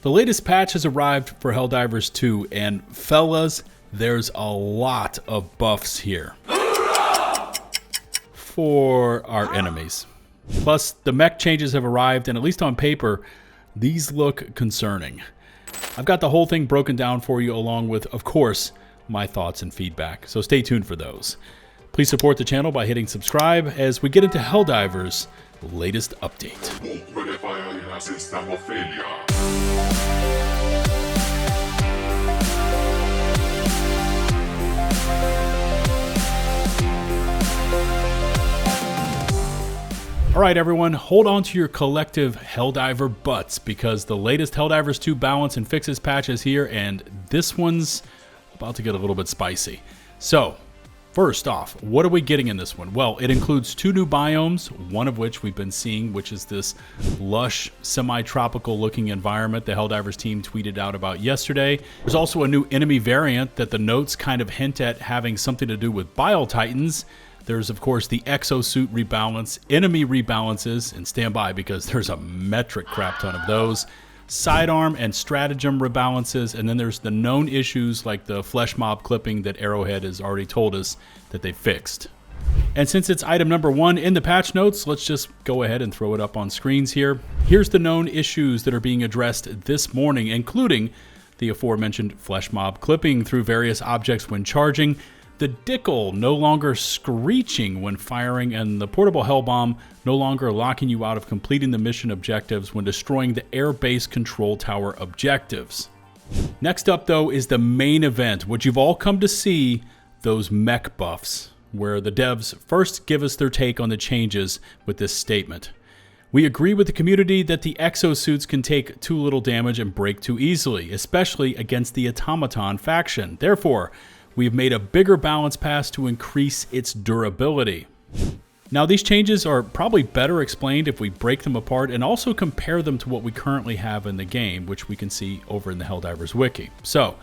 The latest patch has arrived for Helldivers 2, and fellas, there's a lot of buffs here for our enemies. Plus, the mech changes have arrived, and at least on paper, these look concerning. I've got the whole thing broken down for you, along with, of course, my thoughts and feedback, so stay tuned for those. Please support the channel by hitting subscribe as we get into Helldivers' latest update. Alright everyone, hold on to your collective Helldiver butts because the latest Helldivers 2 balance and fixes patch is here, and this one's about to get a little bit spicy. So, first off, what are we getting in this one? Well, it includes 2 new biomes, one of which we've been seeing, which is this lush, semi-tropical looking environment the Helldivers team tweeted out about yesterday. There's also a new enemy variant that the notes kind of hint at having something to do with Bile Titans. There's, of course, the Exosuit rebalance, enemy rebalances, and stand by because there's a metric crap ton of those. Sidearm and stratagem rebalances, and then there's the known issues like the flesh mob clipping that Arrowhead has already told us that they fixed. And since it's item number 1 in the patch notes, let's just go ahead and throw it up on screens here. Here's the known issues that are being addressed this morning, including the aforementioned flesh mob clipping through various objects when charging, the 𝗙𝗲𝗋𝗃 no longer screeching when firing, and the portable hell bomb no longer locking you out of completing the mission objectives when destroying the air-based control tower objectives. Next up though is the main event, what you've all come to see, those mech buffs, where the devs first give us their take on the changes with this statement. We agree with the community that the exosuits can take too little damage and break too easily, especially against the Automaton faction. Therefore, we've made a bigger balance pass to increase its durability. Now, these changes are probably better explained if we break them apart and also compare them to what we currently have in the game, which we can see over in the Helldivers Wiki. So,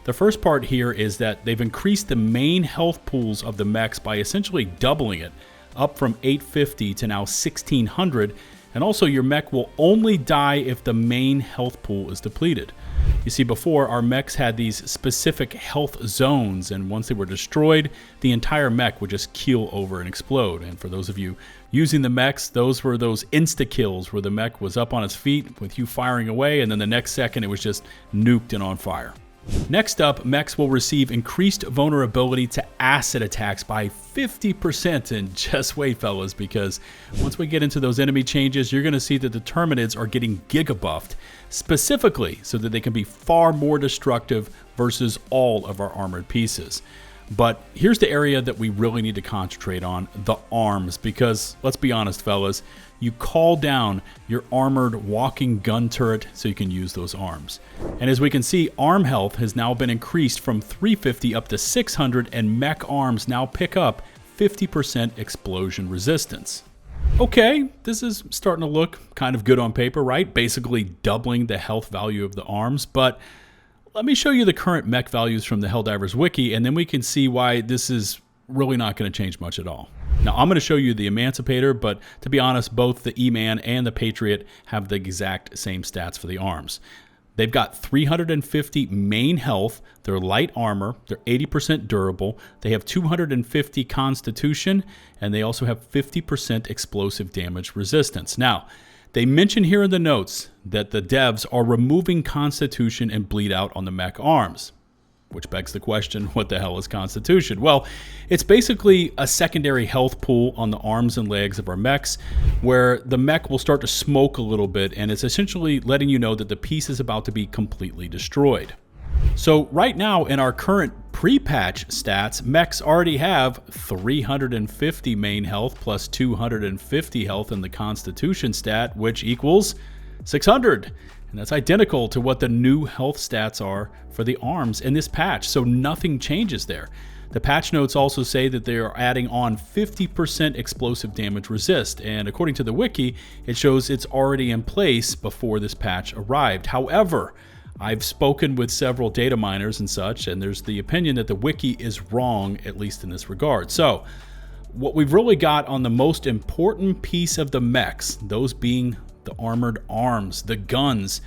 the first part here is that they've increased the main health pools of the mechs by essentially doubling it, up from 850 to now 1600, and also your mech will only die if the main health pool is depleted. You see, before, our mechs had these specific health zones, and once they were destroyed, the entire mech would just keel over and explode. And for those of you using the mechs, those were those insta-kills where the mech was up on its feet with you firing away, and then the next second it was just nuked and on fire. Next up, mechs will receive increased vulnerability to acid attacks by 50%, and just wait fellas, because once we get into those enemy changes, you're going to see that the Terminids are getting giga-buffed, specifically so that they can be far more destructive versus all of our armored pieces. But here's the area that we really need to concentrate on, the arms, because let's be honest fellas, you call down your armored walking gun turret so you can use those arms. And as we can see, arm health has now been increased from 350 up to 600, and mech arms now pick up 50% explosion resistance. Okay, this is starting to look kind of good on paper, right? Basically doubling the health value of the arms, but let me show you the current mech values from the Helldivers Wiki, and then we can see why this is really not going to change much at all. Now, I'm going to show you the Emancipator, but to be honest, both the E-Man and the Patriot have the exact same stats for the arms. They've got 350 main health, they're light armor, they're 80% durable, they have 250 constitution, and they also have 50% explosive damage resistance. Now, they mention here in the notes that the devs are removing constitution and bleed out on the mech arms. Which begs the question, what the hell is constitution? Well, it's basically a secondary health pool on the arms and legs of our mechs, where the mech will start to smoke a little bit, and it's essentially letting you know that the piece is about to be completely destroyed. So right now, in our current pre-patch stats, mechs already have 350 main health plus 250 health in the constitution stat, which equals 600. And that's identical to what the new health stats are for the arms in this patch, so nothing changes there. The patch notes also say that they are adding on 50% explosive damage resist, and according to the wiki, it shows it's already in place before this patch arrived. However, I've spoken with several data miners and such, and there's the opinion that the wiki is wrong, at least in this regard. So, what we've really got on the most important piece of the mechs, those being the armored arms, the guns,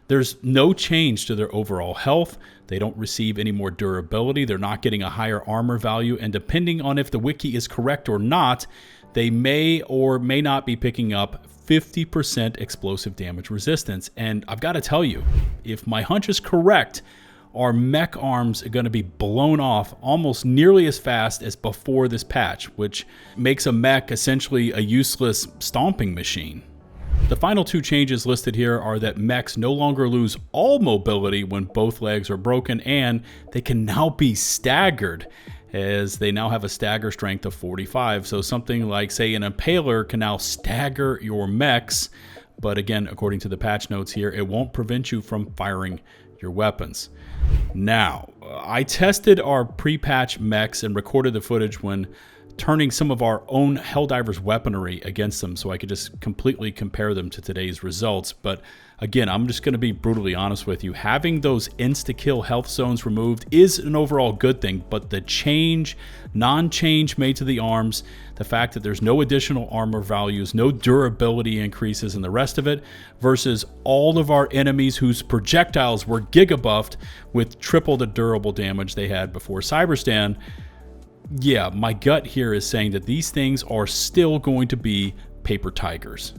There's no change to their overall health. They don't receive any more durability. They're not getting a higher armor value. And depending on if the wiki is correct or not, they may or may not be picking up 50% explosive damage resistance. And I've got to tell you, if my hunch is correct, our mech arms are going to be blown off almost nearly as fast as before this patch, which makes a mech essentially a useless stomping machine. The final two changes listed here are that mechs no longer lose all mobility when both legs are broken, and they can now be staggered, as they now have a stagger strength of 45. So something like, say, an impaler can now stagger your mechs, but again, according to the patch notes here, it won't prevent you from firing your weapons. Now, I tested our pre-patch mechs and recorded the footage when turning some of our own Helldivers weaponry against them so I could just completely compare them to today's results. But again, I'm just going to be brutally honest with you. Having those insta-kill health zones removed is an overall good thing, but the non-change made to the arms, the fact that there's no additional armor values, no durability increases, and the rest of it, versus all of our enemies whose projectiles were giga-buffed with triple the durable damage they had before Cyberstan. Yeah, my gut here is saying that these things are still going to be paper tigers.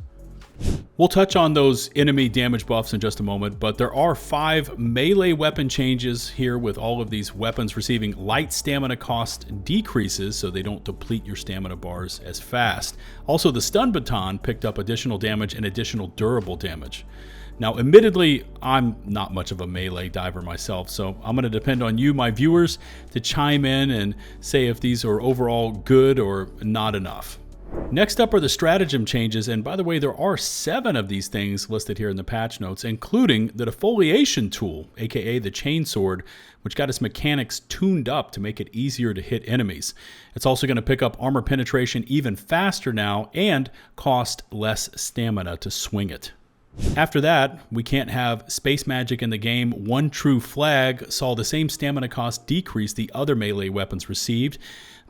We'll touch on those enemy damage buffs in just a moment, but there are 5 melee weapon changes here, with all of these weapons receiving light stamina cost decreases so they don't deplete your stamina bars as fast. Also, the stun baton picked up additional damage and additional durable damage. Now, admittedly, I'm not much of a melee diver myself, so I'm going to depend on you, my viewers, to chime in and say if these are overall good or not enough. Next up are the stratagem changes, and by the way, there are 7 of these things listed here in the patch notes, including the defoliation tool, aka the Chainsword, which got its mechanics tuned up to make it easier to hit enemies. It's also going to pick up armor penetration even faster now and cost less stamina to swing it. After that, we can't have space magic in the game. One True Flag saw the same stamina cost decrease the other melee weapons received.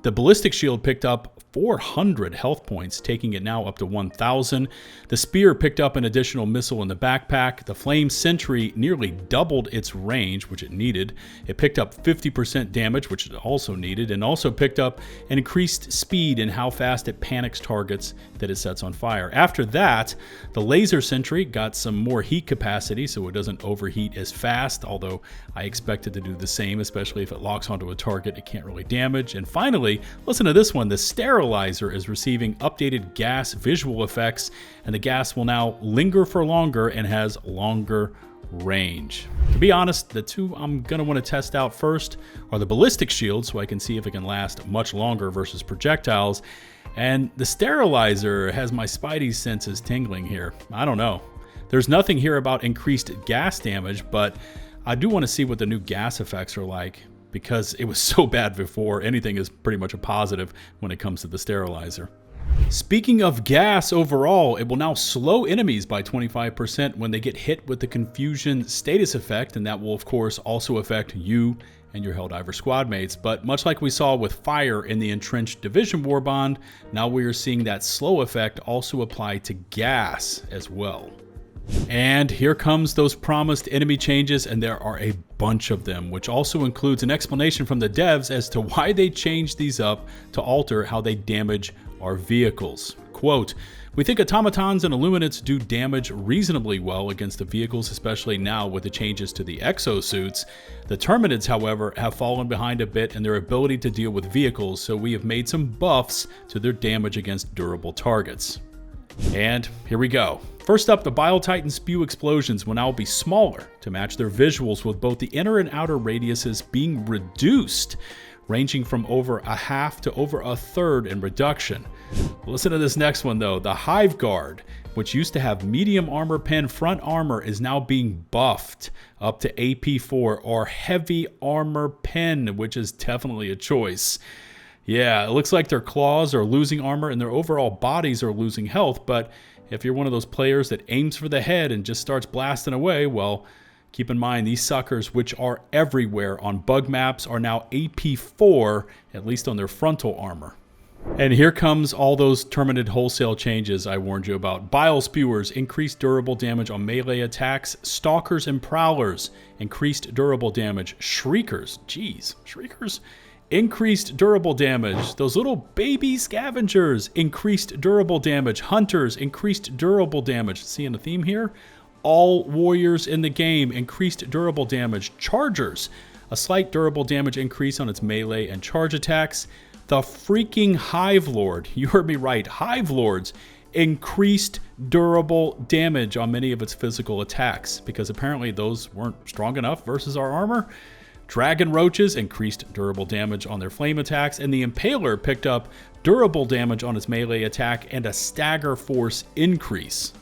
The ballistic shield picked up 400 health points, taking it now up to 1,000. The spear picked up an additional missile in the backpack. The flame sentry nearly doubled its range, which it needed. It picked up 50% damage, which it also needed, and also picked up an increased speed in how fast it panics targets that it sets on fire. After that, the laser sentry got some more heat capacity, so it doesn't overheat as fast, although I expect it to do the same, especially if it locks onto a target it can't really damage. And finally, listen to this one. The sterilizer is receiving updated gas visual effects, and the gas will now linger for longer and has longer range. To be honest, the two I'm going to want to test out first are the ballistic shield, so I can see if it can last much longer versus projectiles, and the sterilizer has my spidey senses tingling here. I don't know. There's nothing here about increased gas damage, but I do want to see what the new gas effects are like, because it was so bad before. Anything is pretty much a positive when it comes to the sterilizer. Speaking of gas overall, it will now slow enemies by 25% when they get hit with the confusion status effect, and that will of course also affect you and your Helldiver squad mates. But much like we saw with fire in the entrenched division warbond, now we are seeing that slow effect also apply to gas as well. And here comes those promised enemy changes, and there are a bunch of them, which also includes an explanation from the devs as to why they changed these up to alter how they damage our vehicles. Quote, "We think automatons and Illuminates do damage reasonably well against the vehicles, especially now with the changes to the exosuits. The Termids, however, have fallen behind a bit in their ability to deal with vehicles, so we have made some buffs to their damage against durable targets." And here we go. First up, the Bile Titan Spew explosions will now be smaller to match their visuals, with both the inner and outer radiuses being reduced, ranging from over a half to over a third in reduction. Listen to this next one though. The Hive Guard, which used to have medium armor pen front armor, is now being buffed up to AP4 or heavy armor pen, which is definitely a choice. Yeah, it looks like their claws are losing armor and their overall bodies are losing health, but if you're one of those players that aims for the head and just starts blasting away, well, keep in mind these suckers, which are everywhere on bug maps, are now AP4, at least on their frontal armor. And here comes all those Termind wholesale changes I warned you about. Bile Spewers, increased durable damage on melee attacks. Stalkers and Prowlers, increased durable damage. Shriekers, geez, Shriekers? Increased durable damage. Those little baby scavengers, increased durable damage. Hunters, increased durable damage. Seeing a theme here? All warriors in the game, increased durable damage. Chargers, a slight durable damage increase on its melee and charge attacks. The freaking Hive Lord, you heard me right, Hive Lords, increased durable damage on many of its physical attacks because apparently those weren't strong enough versus our armor. Dragon Roaches increased durable damage on their flame attacks, and the Impaler picked up durable damage on its melee attack and a stagger force increase.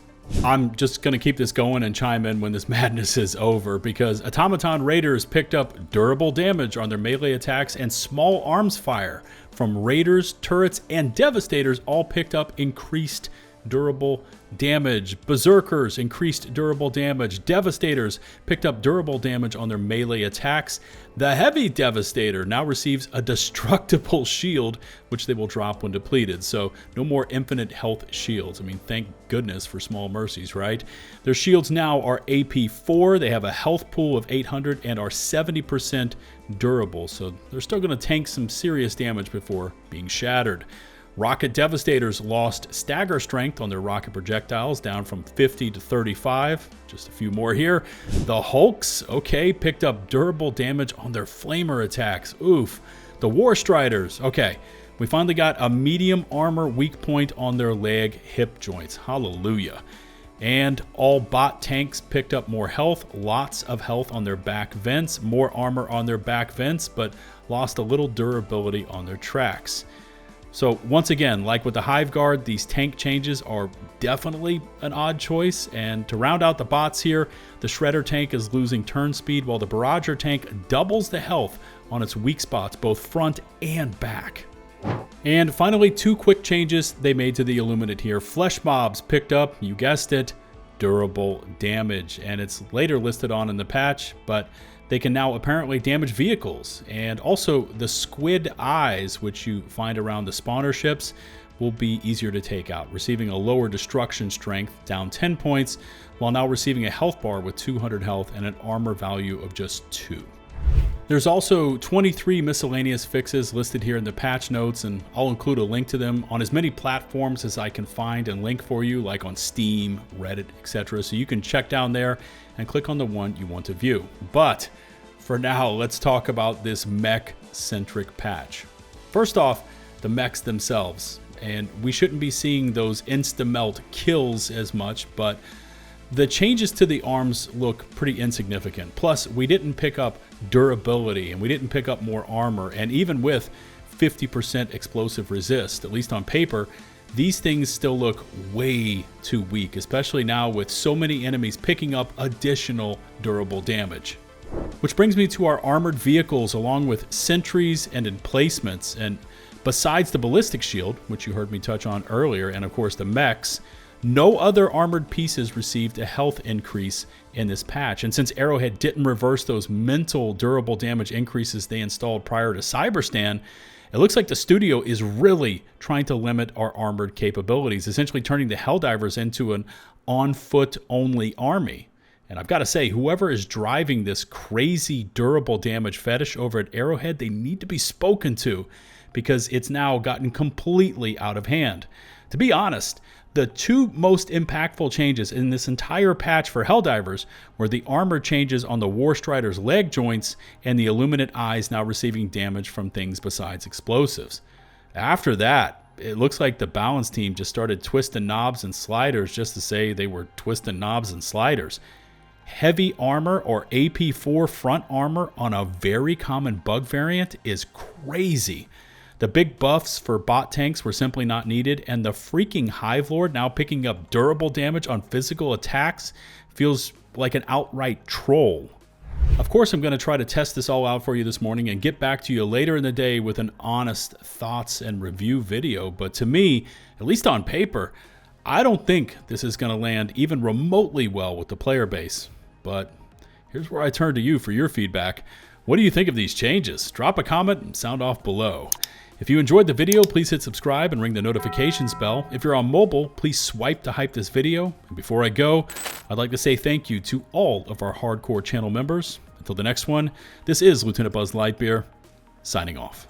I'm just going to keep this going and chime in when this madness is over because Automaton Raiders picked up durable damage on their melee attacks, and small arms fire from Raiders, turrets, and Devastators all picked up increased durable damage. Berserkers increased durable damage. Devastators picked up durable damage on their melee attacks. The Heavy Devastator now receives a destructible shield, which they will drop when depleted. So no more infinite health shields. I mean, thank goodness for small mercies, right? Their shields now are AP 4. They have a health pool of 800 and are 70% durable. So they're still going to tank some serious damage before being shattered. Rocket Devastators lost stagger strength on their rocket projectiles, down from 50 to 35. Just a few more here. The Hulks, okay, picked up durable damage on their flamer attacks. Oof. The War Striders, okay, we finally got a medium armor weak point on their leg hip joints. Hallelujah. And all bot tanks picked up more health, lots of health on their back vents, more armor on their back vents, but lost a little durability on their tracks. So once again, like with the Hive Guard, these tank changes are definitely an odd choice. And to round out the bots here, the Shredder tank is losing turn speed while the Barrager tank doubles the health on its weak spots, both front and back. And finally, two quick changes they made to the Illuminate here. Flesh Mobs picked up, you guessed it, durable damage. And it's later listed on in the patch, but they can now apparently damage vehicles, and also the squid eyes, which you find around the spawner ships, will be easier to take out, receiving a lower destruction strength, down 10 points, while now receiving a health bar with 200 health and an armor value of just 2. There's also 23 miscellaneous fixes listed here in the patch notes, and I'll include a link to them on as many platforms as I can find and link for you, like on Steam, Reddit, etc. So you can check down there and click on the one you want to view. But for now, let's talk about this mech-centric patch. First off, the mechs themselves. And we shouldn't be seeing those insta-melt kills as much, but the changes to the arms look pretty insignificant. Plus, we didn't pick up durability, and we didn't pick up more armor, and even with 50% explosive resist, at least on paper, these things still look way too weak, especially now with so many enemies picking up additional durable damage. Which brings me to our armored vehicles along with sentries and emplacements, and besides the ballistic shield, which you heard me touch on earlier, and of course the mechs, no other armored pieces received a health increase in this patch. And since Arrowhead didn't reverse those mental durable damage increases they installed prior to Cyberstan, it looks like the studio is really trying to limit our armored capabilities, essentially turning the Helldivers into an on-foot only army. And I've got to say, whoever is driving this crazy durable damage fetish over at Arrowhead, they need to be spoken to, because it's now gotten completely out of hand. To be honest, the two most impactful changes in this entire patch for Helldivers were the armor changes on the War Strider's leg joints and the Illuminate eyes now receiving damage from things besides explosives. After that, it looks like the balance team just started twisting knobs and sliders just to say they were twisting knobs and sliders. Heavy armor or AP4 front armor on a very common bug variant is crazy. The big buffs for bot tanks were simply not needed, and the freaking Hive Lord now picking up durable damage on physical attacks feels like an outright troll. Of course, I'm going to try to test this all out for you this morning and get back to you later in the day with an honest thoughts and review video, but to me, at least on paper, I don't think this is going to land even remotely well with the player base. But here's where I turn to you for your feedback. What do you think of these changes? Drop a comment and sound off below. If you enjoyed the video, please hit subscribe and ring the notifications bell. If you're on mobile, please swipe to hype this video. And before I go, I'd like to say thank you to all of our hardcore channel members. Until the next one, this is 𝗲𝗲𝗋𝗀𝗋𝗀𝗋, signing off.